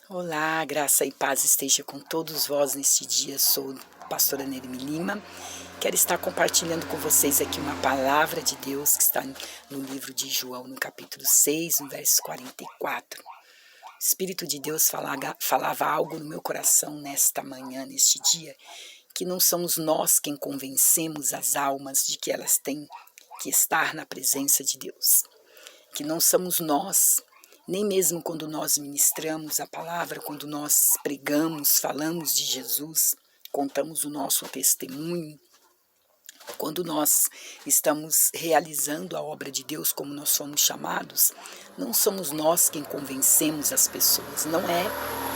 Olá, graça e paz esteja com todos vós neste dia. Sou a pastora Nerimi Lima. Quero estar compartilhando com vocês aqui uma palavra de Deus que está no livro de João, no capítulo 6, no verso 44. O Espírito de Deus falava algo no meu coração nesta manhã, neste dia, que não somos nós quem convencemos as almas de que elas têm que estar na presença de Deus. Que não somos nós, nem mesmo quando nós ministramos a palavra, quando nós pregamos, falamos de Jesus, contamos o nosso testemunho, quando nós estamos realizando a obra de Deus como nós fomos chamados, não somos nós quem convencemos as pessoas, não é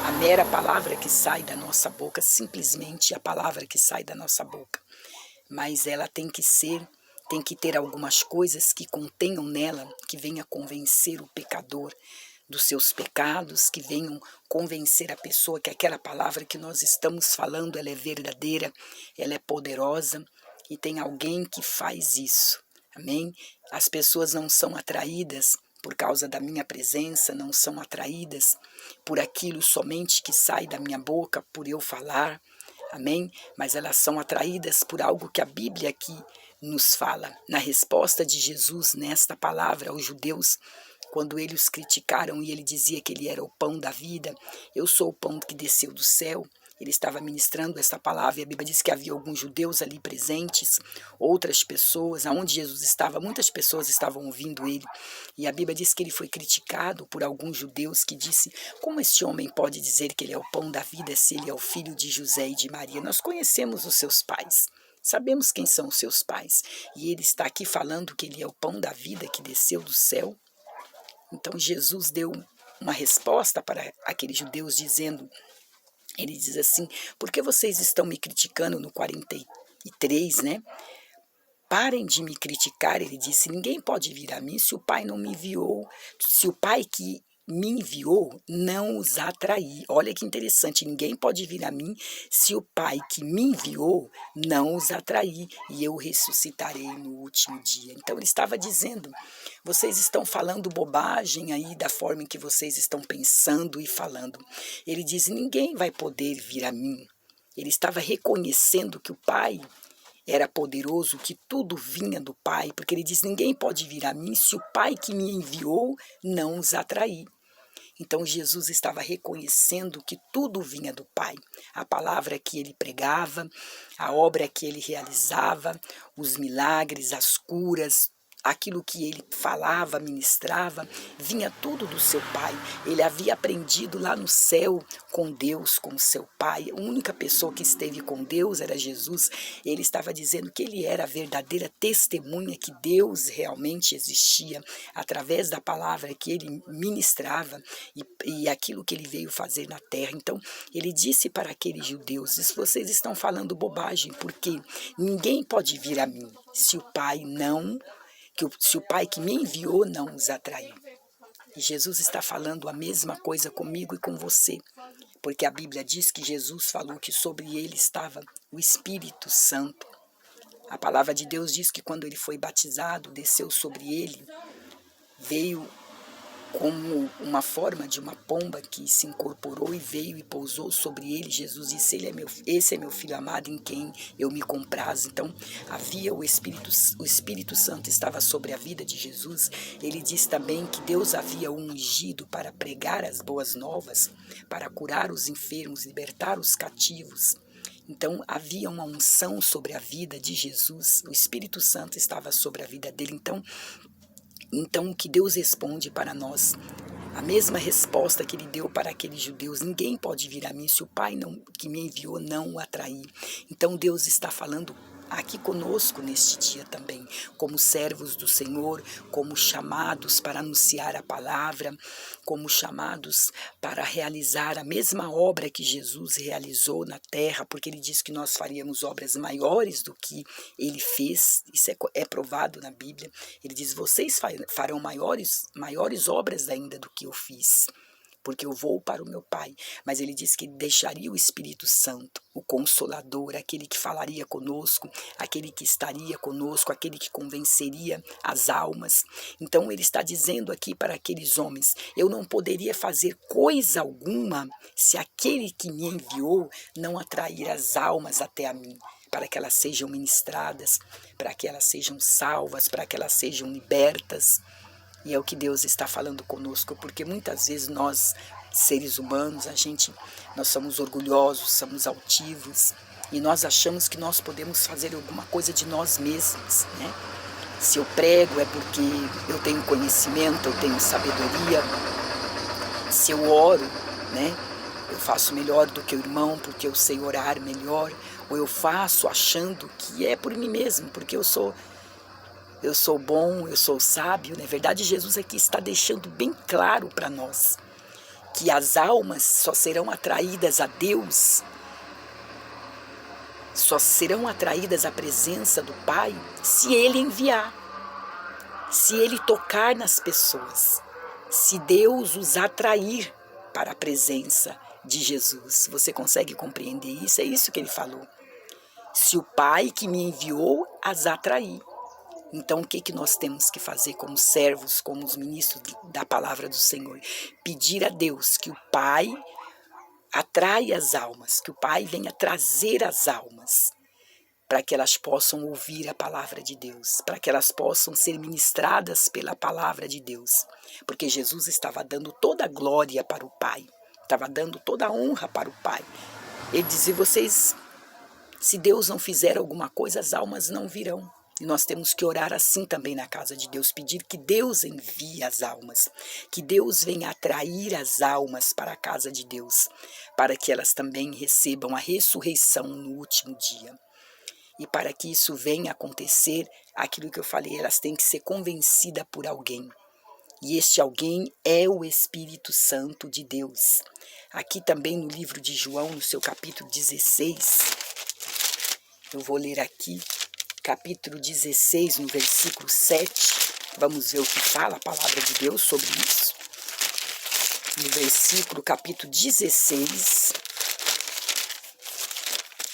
a mera palavra que sai da nossa boca, simplesmente a palavra que sai da nossa boca, mas ela tem que ter algumas coisas que contenham nela, que venha convencer o pecador dos seus pecados, que venham convencer a pessoa que aquela palavra que nós estamos falando, ela é verdadeira, ela é poderosa, e tem alguém que faz isso, amém? As pessoas não são atraídas por causa da minha presença, não são atraídas por aquilo somente que sai da minha boca, por eu falar, amém? Mas elas são atraídas por algo que a Bíblia aqui nos fala. Na resposta de Jesus nesta palavra aos judeus, quando eles o criticaram e ele dizia que ele era o pão da vida, eu sou o pão que desceu do céu. Ele estava ministrando essa palavra e a Bíblia diz que havia alguns judeus ali presentes, outras pessoas, aonde Jesus estava, muitas pessoas estavam ouvindo ele. E a Bíblia diz que ele foi criticado por alguns judeus que disse: como este homem pode dizer que ele é o pão da vida se ele é o filho de José e de Maria? Nós conhecemos os seus pais. Sabemos quem são os seus pais. E ele está aqui falando que ele é o pão da vida que desceu do céu. Então Jesus deu uma resposta para aqueles judeus dizendo, ele diz assim: por que vocês estão me criticando no 43, né? Parem de me criticar, ele disse, ninguém pode vir a mim se o Pai não me enviou, se o Pai que me enviou não os atrair. Olha que interessante, ninguém pode vir a mim se o Pai que me enviou não os atrair, e eu ressuscitarei no último dia. Então ele estava dizendo, vocês estão falando bobagem aí da forma em que vocês estão pensando e falando. Ele diz, ninguém vai poder vir a mim. Ele estava reconhecendo que o Pai era poderoso, que tudo vinha do Pai, porque ele diz, ninguém pode vir a mim se o Pai que me enviou não os atrair. Então Jesus estava reconhecendo que tudo vinha do Pai, a palavra que ele pregava, a obra que ele realizava, os milagres, as curas, aquilo que ele falava, ministrava, vinha tudo do seu Pai. Ele havia aprendido lá no céu com Deus, com seu Pai. A única pessoa que esteve com Deus era Jesus. Ele estava dizendo que ele era a verdadeira testemunha que Deus realmente existia, através da palavra que ele ministrava e aquilo que ele veio fazer na terra. Então, ele disse para aqueles judeus, vocês estão falando bobagem, porque ninguém pode vir a mim se o Pai se o Pai que me enviou não os atraiu. E Jesus está falando a mesma coisa comigo e com você, porque a Bíblia diz que Jesus falou que sobre ele estava o Espírito Santo. A palavra de Deus diz que quando ele foi batizado, desceu sobre ele, veio como uma forma de uma pomba que se incorporou e veio e pousou sobre ele. Jesus disse, esse é meu filho amado em quem eu me comprazo. Então havia o Espírito Santo estava sobre a vida de Jesus. Ele diz também que Deus havia o ungido para pregar as boas novas, para curar os enfermos, libertar os cativos. Então havia uma unção sobre a vida de Jesus, o Espírito Santo estava sobre a vida dele. Então, o que Deus responde para nós, a mesma resposta que ele deu para aqueles judeus, ninguém pode vir a mim se o Pai que me enviou não o atrair. Então, Deus está falando aqui conosco neste dia também, como servos do Senhor, como chamados para anunciar a palavra, como chamados para realizar a mesma obra que Jesus realizou na terra, porque ele diz que nós faríamos obras maiores do que ele fez, isso é provado na Bíblia. Ele diz, vocês farão maiores obras ainda do que eu fiz, porque eu vou para o meu Pai. Mas ele disse que deixaria o Espírito Santo, o Consolador, aquele que falaria conosco, aquele que estaria conosco, aquele que convenceria as almas. Então ele está dizendo aqui para aqueles homens: eu não poderia fazer coisa alguma se aquele que me enviou não atrair as almas até a mim, para que elas sejam ministradas, para que elas sejam salvas, para que elas sejam libertas. E é o que Deus está falando conosco, porque muitas vezes nós, seres humanos, nós somos orgulhosos, somos altivos, e nós achamos que nós podemos fazer alguma coisa de nós mesmos, né? Se eu prego é porque eu tenho conhecimento, eu tenho sabedoria. Se eu oro, né, eu faço melhor do que o irmão porque eu sei orar melhor, ou eu faço achando que é por mim mesmo, porque eu sou bom, eu sou sábio. Na verdade, Jesus aqui está deixando bem claro para nós que as almas só serão atraídas a Deus, só serão atraídas à presença do Pai se Ele enviar, se Ele tocar nas pessoas, se Deus os atrair para a presença de Jesus. Você consegue compreender isso? É isso que ele falou. Se o Pai que me enviou as atrair. Então, o que nós temos que fazer como servos, como os ministros da palavra do Senhor? Pedir a Deus que o Pai atraia as almas, que o Pai venha trazer as almas, para que elas possam ouvir a palavra de Deus, para que elas possam ser ministradas pela palavra de Deus. Porque Jesus estava dando toda a glória para o Pai, estava dando toda a honra para o Pai. Ele dizia: se Deus não fizer alguma coisa, as almas não virão. E nós temos que orar assim também na casa de Deus, pedir que Deus envie as almas, que Deus venha atrair as almas para a casa de Deus, para que elas também recebam a ressurreição no último dia. E para que isso venha acontecer, aquilo que eu falei, elas têm que ser convencidas por alguém. E este alguém é o Espírito Santo de Deus. Aqui também no livro de João, no seu capítulo 16, eu vou ler aqui, capítulo 16, no versículo 7, vamos ver o que fala a palavra de Deus sobre isso. No versículo, capítulo 16,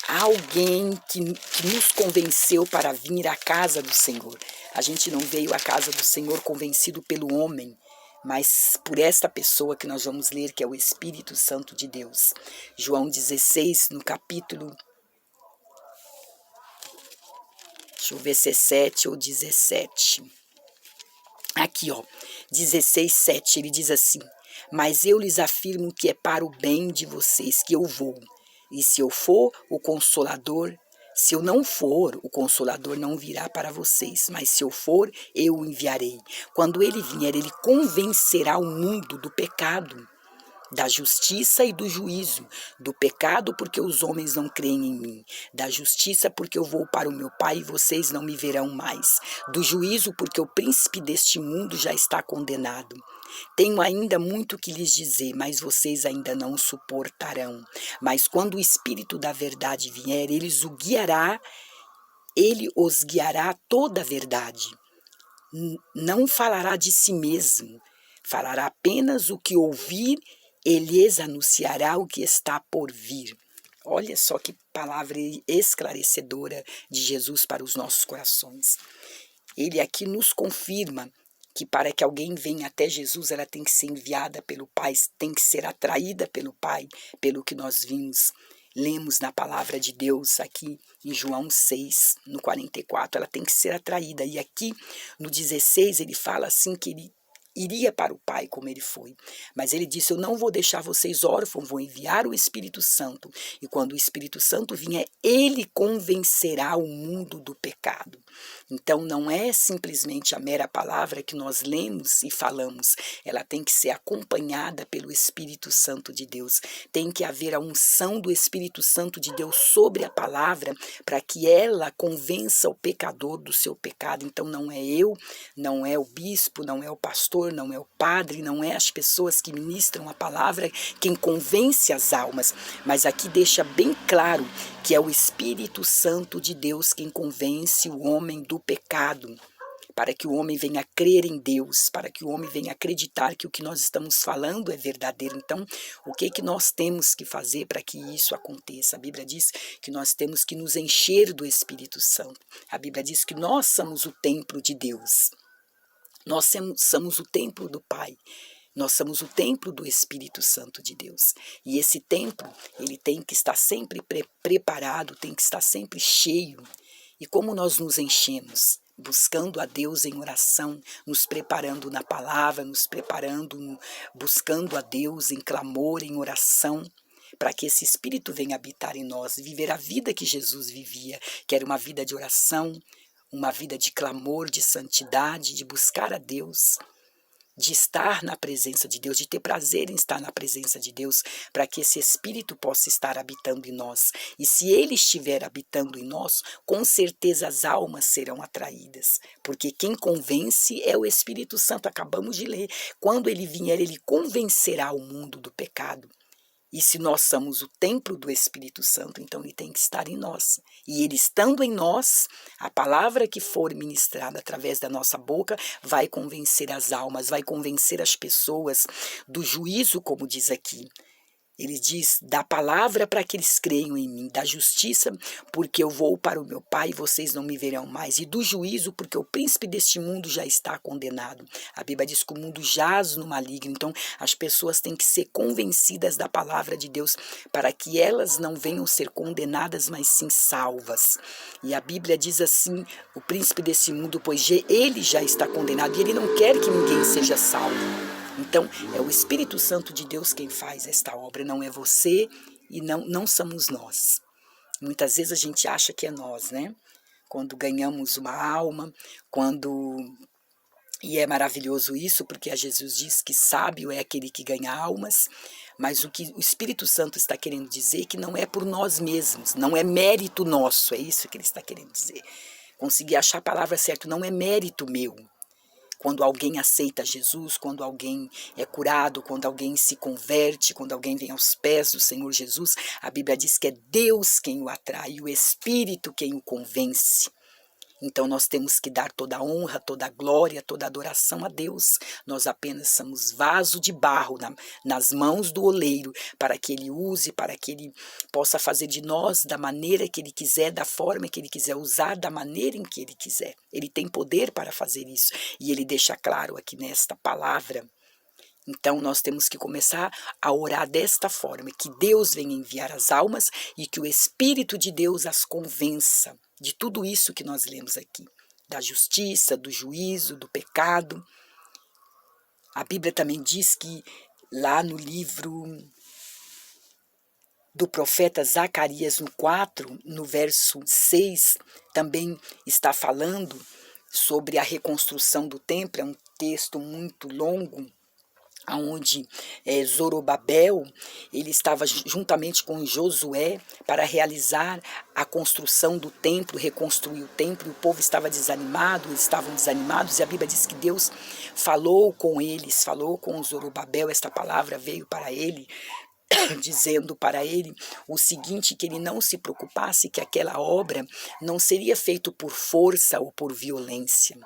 há alguém que nos convenceu para vir à casa do Senhor. A gente não veio à casa do Senhor convencido pelo homem, mas por esta pessoa que nós vamos ler, que é o Espírito Santo de Deus. João 16, no capítulo, deixa eu ver se é 7 ou 17. Aqui, 16, 7, ele diz assim: mas eu lhes afirmo que é para o bem de vocês que eu vou. E se eu for, o Consolador, se eu não for, o Consolador não virá para vocês, mas se eu for, eu o enviarei. Quando ele vier, ele convencerá o mundo do pecado, da justiça e do juízo. Do pecado, porque os homens não creem em mim. Da justiça, porque eu vou para o meu Pai e vocês não me verão mais. Do juízo, porque o príncipe deste mundo já está condenado. Tenho ainda muito que lhes dizer, mas vocês ainda não o suportarão. Mas quando o Espírito da verdade vier, ele os guiará a toda a verdade. Não falará de si mesmo, falará apenas o que ouvir. Ele lhes anunciará o que está por vir. Olha só que palavra esclarecedora de Jesus para os nossos corações. Ele aqui nos confirma que para que alguém venha até Jesus, ela tem que ser enviada pelo Pai, tem que ser atraída pelo Pai, pelo que nós lemos na palavra de Deus aqui em João 6, no 44, ela tem que ser atraída. E aqui no 16 ele fala assim que ele iria para o Pai como ele foi. Mas ele disse: eu não vou deixar vocês órfãos, vou enviar o Espírito Santo. E quando o Espírito Santo vier, ele convencerá o mundo do pecado. Então não é simplesmente a mera palavra que nós lemos e falamos. Ela tem que ser acompanhada pelo Espírito Santo de Deus. Tem que haver a unção do Espírito Santo de Deus sobre a palavra para que ela convença o pecador do seu pecado. Então não é eu, não é o bispo, não é o pastor, não é o padre, não é as pessoas que ministram a palavra quem convence as almas, mas aqui deixa bem claro que é o Espírito Santo de Deus quem convence o homem do pecado, para que o homem venha crer em Deus, para que o homem venha acreditar que o que nós estamos falando é verdadeiro. Então, o que nós temos que fazer para que isso aconteça? A Bíblia diz que nós temos que nos encher do Espírito Santo. A Bíblia diz que nós somos o templo de Deus. Nós somos o templo do Pai. Nós somos o templo do Espírito Santo de Deus. E esse templo, ele tem que estar sempre preparado, tem que estar sempre cheio. E como nós nos enchemos? Buscando a Deus em oração, nos preparando na palavra, nos preparando, buscando a Deus em clamor, em oração, para que esse Espírito venha habitar em nós, viver a vida que Jesus vivia, que era uma vida de oração, uma vida de clamor, de santidade, de buscar a Deus, de estar na presença de Deus, de ter prazer em estar na presença de Deus, para que esse Espírito possa estar habitando em nós. E se Ele estiver habitando em nós, com certeza as almas serão atraídas, porque quem convence é o Espírito Santo, acabamos de ler. Quando Ele vier, Ele convencerá o mundo do pecado. E se nós somos o templo do Espírito Santo, então ele tem que estar em nós. E ele estando em nós, a palavra que for ministrada através da nossa boca vai convencer as almas, vai convencer as pessoas do juízo, como diz aqui. Ele diz, da palavra para que eles creiam em mim, da justiça, porque eu vou para o meu Pai e vocês não me verão mais, e do juízo, porque o príncipe deste mundo já está condenado. A Bíblia diz que o mundo jaz no maligno, então as pessoas têm que ser convencidas da palavra de Deus, para que elas não venham ser condenadas, mas sim salvas. E a Bíblia diz assim, o príncipe desse mundo, pois ele já está condenado, e ele não quer que ninguém seja salvo. Então, é o Espírito Santo de Deus quem faz esta obra, não é você e não somos nós. Muitas vezes a gente acha que é nós, né? Quando ganhamos uma alma, e é maravilhoso isso, porque Jesus diz que sábio é aquele que ganha almas, mas o que o Espírito Santo está querendo dizer é que não é por nós mesmos, não é mérito nosso, é isso que ele está querendo dizer. Conseguir achar a palavra certa, não é mérito meu. Quando alguém aceita Jesus, quando alguém é curado, quando alguém se converte, quando alguém vem aos pés do Senhor Jesus, a Bíblia diz que é Deus quem o atrai, o Espírito quem o convence. Então nós temos que dar toda a honra, toda a glória, toda a adoração a Deus. Nós apenas somos vaso de barro nas mãos do oleiro, para que Ele use, para que Ele possa fazer de nós da maneira que Ele quiser, da forma que Ele quiser, usar da maneira em que Ele quiser. Ele tem poder para fazer isso, e Ele deixa claro aqui nesta palavra. Então nós temos que começar a orar desta forma, que Deus venha enviar as almas e que o Espírito de Deus as convença de tudo isso que nós lemos aqui, da justiça, do juízo, do pecado. A Bíblia também diz que lá no livro do profeta Zacarias, no 4, no verso 6, também está falando sobre a reconstrução do templo, é um texto muito longo, onde Zorobabel, ele estava juntamente com Josué para realizar a construção do templo, reconstruir o templo, e o povo estava desanimado, eles estavam desanimados, e a Bíblia diz que Deus falou com eles, falou com Zorobabel, esta palavra veio para ele, dizendo para ele o seguinte, que ele não se preocupasse, que aquela obra não seria feita por força ou por violência,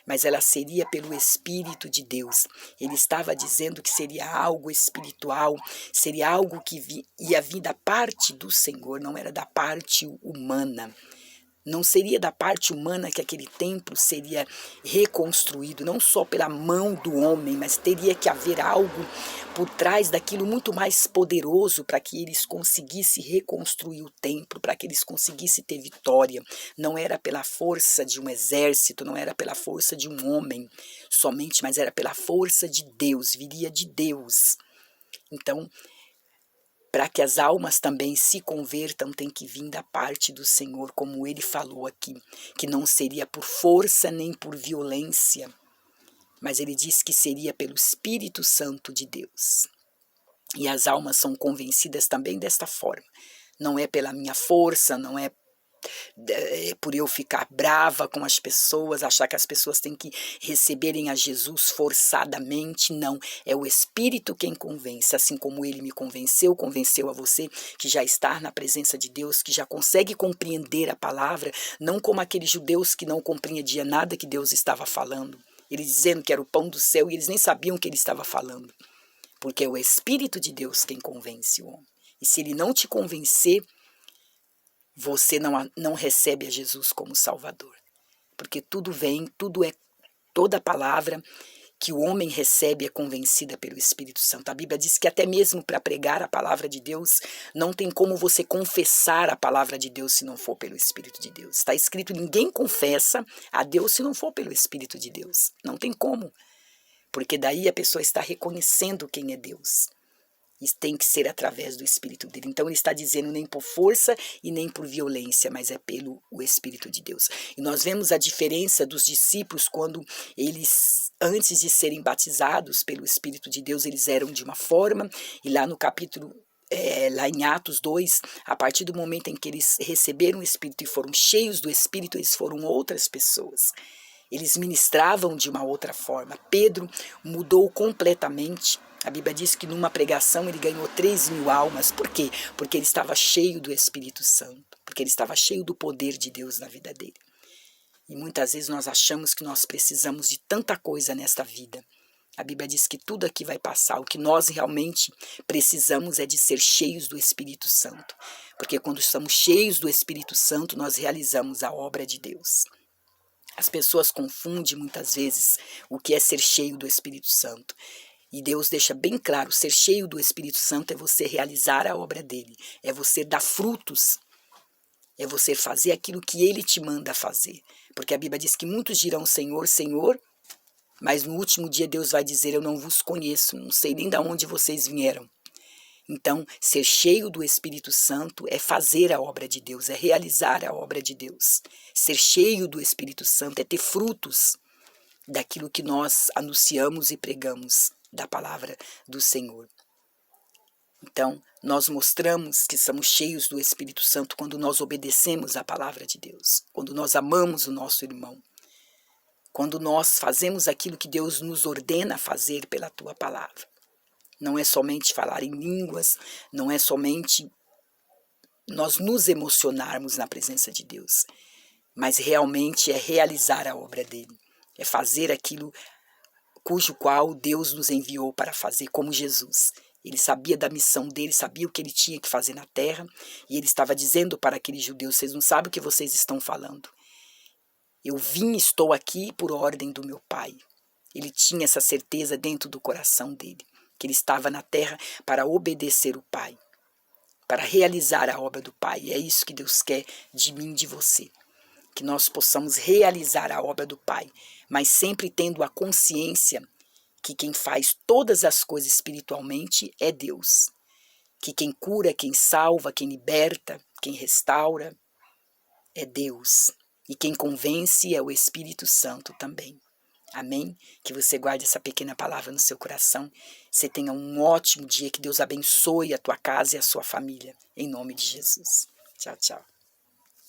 mas ela seria pelo Espírito de Deus. Ele estava dizendo que seria algo espiritual, seria algo que ia vir da parte do Senhor, não era da parte humana. Não seria da parte humana que aquele templo seria reconstruído, não só pela mão do homem, mas teria que haver algo por trás daquilo muito mais poderoso para que eles conseguissem reconstruir o templo, para que eles conseguissem ter vitória. Não era pela força de um exército, não era pela força de um homem somente, mas era pela força de Deus, viria de Deus. Então, para que as almas também se convertam, tem que vir da parte do Senhor, como ele falou aqui, que não seria por força nem por violência, mas ele diz que seria pelo Espírito Santo de Deus. E as almas são convencidas também desta forma. Não é pela minha força, não é por eu ficar brava com as pessoas, achar que as pessoas têm que receberem a Jesus forçadamente. Não, é o Espírito quem convence, assim como ele me convenceu, convenceu a você que já está na presença de Deus, que já consegue compreender a palavra, não como aqueles judeus que não compreendiam nada que Deus estava falando. Ele dizendo que era o pão do céu e eles nem sabiam o que ele estava falando. Porque é o Espírito de Deus quem convence o homem. E se ele não te convencer, você não recebe a Jesus como Salvador. Porque tudo vem, toda palavra que o homem recebe é convencida pelo Espírito Santo. A Bíblia diz que até mesmo para pregar a palavra de Deus, não tem como você confessar a palavra de Deus se não for pelo Espírito de Deus. Está escrito, ninguém confessa a Deus se não for pelo Espírito de Deus. Não tem como. Porque daí a pessoa está reconhecendo quem é Deus. E tem que ser através do Espírito dele. Então ele está dizendo nem por força e nem por violência, mas é pelo o Espírito de Deus. E nós vemos a diferença dos discípulos quando eles, antes de serem batizados pelo Espírito de Deus, eles eram de uma forma, e lá no capítulo, lá em Atos 2, a partir do momento em que eles receberam o Espírito e foram cheios do Espírito, eles foram outras pessoas. Eles ministravam de uma outra forma. Pedro mudou completamente. A Bíblia diz que numa pregação ele ganhou 3.000 almas. Por quê? Porque ele estava cheio do Espírito Santo. Porque ele estava cheio do poder de Deus na vida dele. E muitas vezes nós achamos que nós precisamos de tanta coisa nesta vida. A Bíblia diz que tudo aqui vai passar. O que nós realmente precisamos é de ser cheios do Espírito Santo. Porque quando estamos cheios do Espírito Santo, nós realizamos a obra de Deus. As pessoas confundem muitas vezes o que é ser cheio do Espírito Santo. E Deus deixa bem claro, ser cheio do Espírito Santo é você realizar a obra dele. É você dar frutos. É você fazer aquilo que ele te manda fazer. Porque a Bíblia diz que muitos dirão Senhor, Senhor, mas no último dia Deus vai dizer, eu não vos conheço, não sei nem de onde vocês vieram. Então, ser cheio do Espírito Santo é fazer a obra de Deus, é realizar a obra de Deus. Ser cheio do Espírito Santo é ter frutos daquilo que nós anunciamos e pregamos da palavra do Senhor. Então, nós mostramos que somos cheios do Espírito Santo quando nós obedecemos a palavra de Deus, quando nós amamos o nosso irmão, quando nós fazemos aquilo que Deus nos ordena fazer pela tua palavra. Não é somente falar em línguas, não é somente nós nos emocionarmos na presença de Deus, mas realmente é realizar a obra dele, é fazer aquilo cujo qual Deus nos enviou para fazer, como Jesus. Ele sabia da missão dele, sabia o que ele tinha que fazer na terra, e ele estava dizendo para aqueles judeus, vocês não sabem o que vocês estão falando. Eu vim e estou aqui por ordem do meu Pai. Ele tinha essa certeza dentro do coração dele, que ele estava na terra para obedecer o Pai, para realizar a obra do Pai. E é isso que Deus quer de mim e de você, que nós possamos realizar a obra do Pai, mas sempre tendo a consciência que quem faz todas as coisas espiritualmente é Deus, que quem cura, quem salva, quem liberta, quem restaura é Deus, e quem convence é o Espírito Santo também. Amém? Que você guarde essa pequena palavra no seu coração. Você tenha um ótimo dia, que Deus abençoe a tua casa e a sua família. Em nome de Jesus. Tchau, tchau.